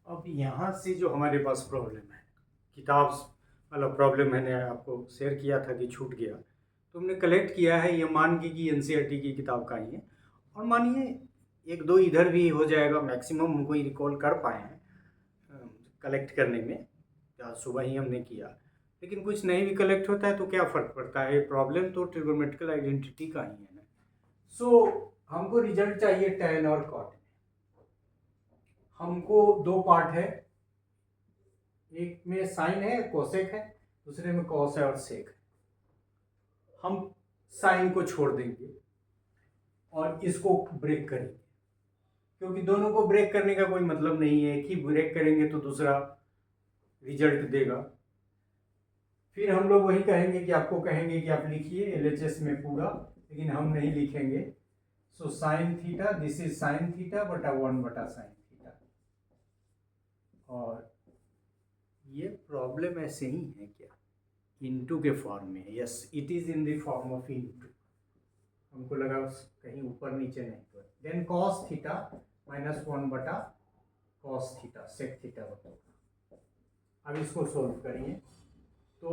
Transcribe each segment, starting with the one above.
अब यहाँ से जो हमारे पास प्रॉब्लम है, किताब वाला प्रॉब्लम मैंने आपको शेयर किया था कि छूट गया। तो हमने कलेक्ट किया है, ये मान के कि एनसीईआरटी की किताब का ही है, और मानिए 1-2 इधर भी हो जाएगा, मैक्सिमम हमको ही रिकॉल कर पाए हैं कलेक्ट करने में। आज सुबह ही हमने किया, लेकिन कुछ नहीं भी कलेक्ट होता है तो क्या फ़र्क पड़ता है, प्रॉब्लम तो ट्रिग्नोमेट्रिकल आइडेंटिटी का ही है ना। सो हमको रिजल्ट चाहिए tan और cot। हमको 2 पार्ट है, एक में साइन है, कोसेक है, दूसरे में कॉस है और सेक है। हम साइन को छोड़ देंगे और इसको ब्रेक करेंगे, क्योंकि दोनों को ब्रेक करने का कोई मतलब नहीं है। एक ही ब्रेक करेंगे तो दूसरा रिजल्ट देगा। फिर हम लोग वही कहेंगे कि आपको कहेंगे कि आप लिखिए एलएचएस में पूरा, लेकिन हम नहीं लिखेंगे। So sine theta, this is sine theta बटा 1 बटा साइन थीटा। और ये प्रॉब्लम ऐसे ही है क्या, इनटू के फॉर्म में? Yes, it is in the form of into. हमको लगा कहीं ऊपर नीचे नहीं तो। देन कॉस थीटा माइनस 1 बटा कॉस थीटा सेक थीटा बता। अब इसको सोल्व करिए तो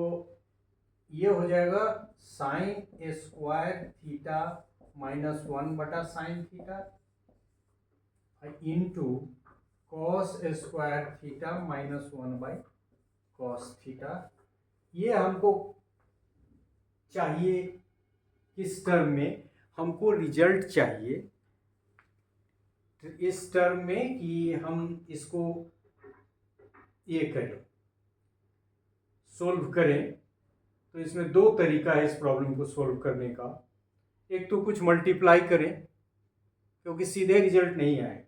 ये हो जाएगा साइन स्क्वायर थीटा माइनस 1 बटा sine theta into cos square theta minus 1 by cos theta. ये हमको चाहिए किस टर्म में? हमको रिजल्ट चाहिए इस टर्म में कि हम इसको ये करें, सोल्व करें। तो इसमें 2 तरीका है इस प्रॉब्लम को सोल्व करने का। एक तो कुछ मल्टीप्लाई करें, क्योंकि सीधे रिजल्ट नहीं आएगा,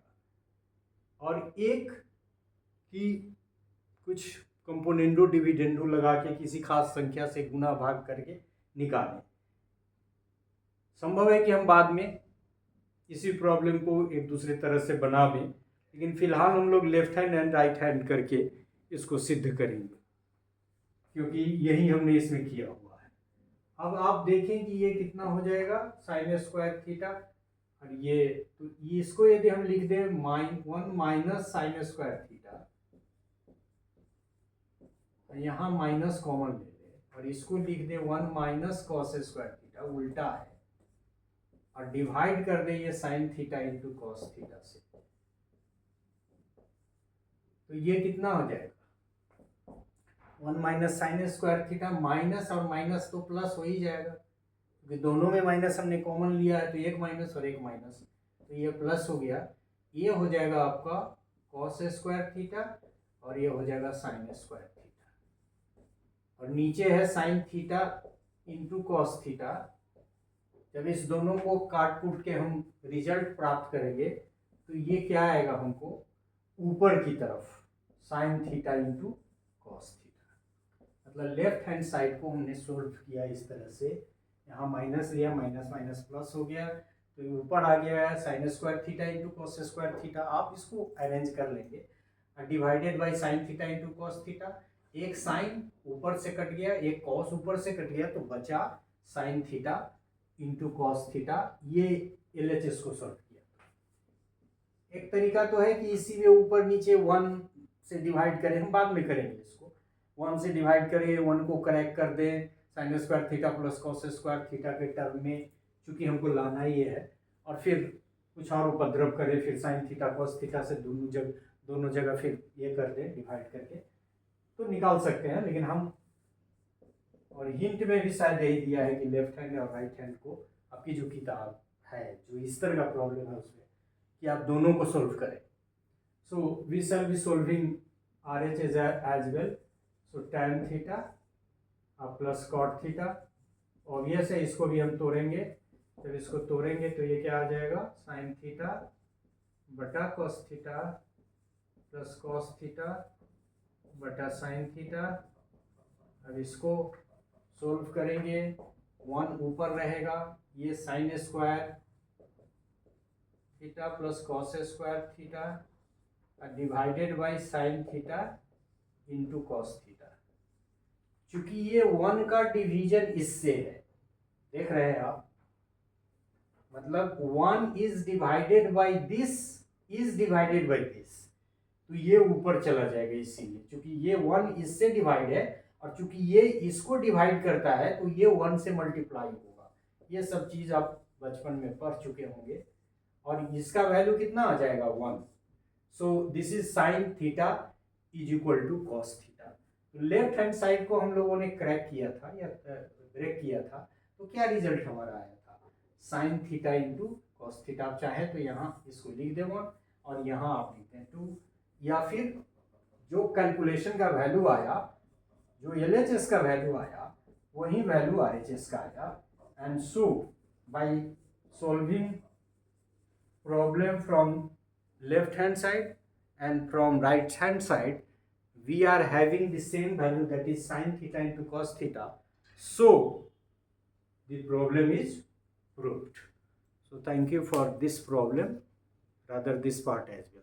और एक कि कुछ कंपोनेंडो डिविडेंडो लगा के किसी खास संख्या से गुना भाग करके निकालें। संभव है कि हम बाद में इसी प्रॉब्लम को एक दूसरे तरह से बना दें, लेकिन फिलहाल हम लोग left hand and right hand करके इसको सिद्ध करेंगे, क्योंकि यही हमने इसमें किया हुआ है। अब आप देखें कि ये कितना हो जाएगा, साइन स्क्वायर थीटा, और ये तो इसको यदि हम लिख दें 1 माइनस साइन स्क्वायर थीटा, यहाँ माइनस कॉमन ले लें और इसको लिख दें 1 माइनस कॉस स्क्वायर थीटा, उल्टा है, और डिवाइड कर दें ये sine theta into cos theta से। तो ये कितना हो जाएगा, 1 minus sine square theta, minus और माइनस तो प्लस हो ही जाएगा, क्योंकि दोनों में माइनस हमने कॉमन लिया है, तो एक माइनस और एक माइनस, तो ये प्लस हो गया। ये हो जाएगा आपका कॉस स्क्वायर थीटा और ये हो जाएगा साइन स्क्वायर थीटा, और नीचे है sine theta into cos theta. जब इस दोनों को काट कूट के हम रिजल्ट प्राप्त करेंगे तो ये क्या आएगा, हमको ऊपर की तरफ sine theta into cos theta. मतलब लेफ्ट हैंड साइड को हमने सोल्व किया इस तरह से, यहाँ माइनस लिया, माइनस माइनस प्लस हो गया, तो ऊपर आ गया है sine square theta into cos square theta. आप इसको अरेंज कर लेंगे, divided by sine theta into cos theta. एक साइन ऊपर से कट गया, एक कॉस ऊपर से कट गया, तो बचा sine theta into cos theta. ये एलएचएस को सॉल्व किया। एक तरीका तो है कि इसी में ऊपर नीचे 1 से डिवाइड करें, हम बाद में करेंगे इसको, 1 से डिवाइड करें, 1 को करेक्ट कर दें sine square theta plus cos square theta के टर्म में, चूंकि हमको लाना ही है, और फिर कुछ और उपद्रव करें, फिर साइन थीटा कॉस थीटा से दोनों जगह फिर ये कर दें डिवाइड करके, तो निकाल सकते हैं। लेकिन हम, और हिंट में भी शायद यही दिया है कि लेफ्ट हैंड और राइट हैंड को, आपकी जो किताब है जो इस तरह का प्रॉब्लम है उसमें, कि आप दोनों को सोल्व करें। So we shall be solving R H as well. So tan theta plus cot theta, obvious है इसको भी हम तोड़ेंगे। जब इसको तोड़ेंगे तो ये क्या आ जाएगा, साइन थीटा बटा cos theta plus cos theta बटा साइन थीटा। अब इसको सोल्व करेंगे, 1 ऊपर रहेगा, ये sine square theta plus cos square theta divided by sine theta into cos theta. चूंकि ये 1 का डिवीजन इससे है, देख रहे हैं आप, मतलब 1 is divided by this is divided by this, तो ये ऊपर चला जाएगा, इसीलिए क्योंकि ये 1 इससे डिवाइड है और चूंकि ये इसको डिवाइड करता है तो ये 1 से मल्टीप्लाई होगा। ये सब चीज़ आप बचपन में पढ़ चुके होंगे। और इसका वैल्यू कितना आ जाएगा 1। So this is sine theta is equal to cos theta. Left hand side को हम लोगों ने क्रैक किया था या ब्रेक किया था, तो क्या रिजल्ट हमारा आया था, sine theta into cos theta. आप चाहे तो यहाँ इसको लिख दें 1 और यहाँ आप लिखते हैं 2, या फिर जो कैलकुलेशन का वैल्यू आया, जो LHS का वैल्यू आया वही वैल्यू RHS का आया। And so by solving problem from left hand side and from right hand side we are having the same value, that is sin theta into cos theta. So the problem is proved. So thank you for this problem, rather this part as well.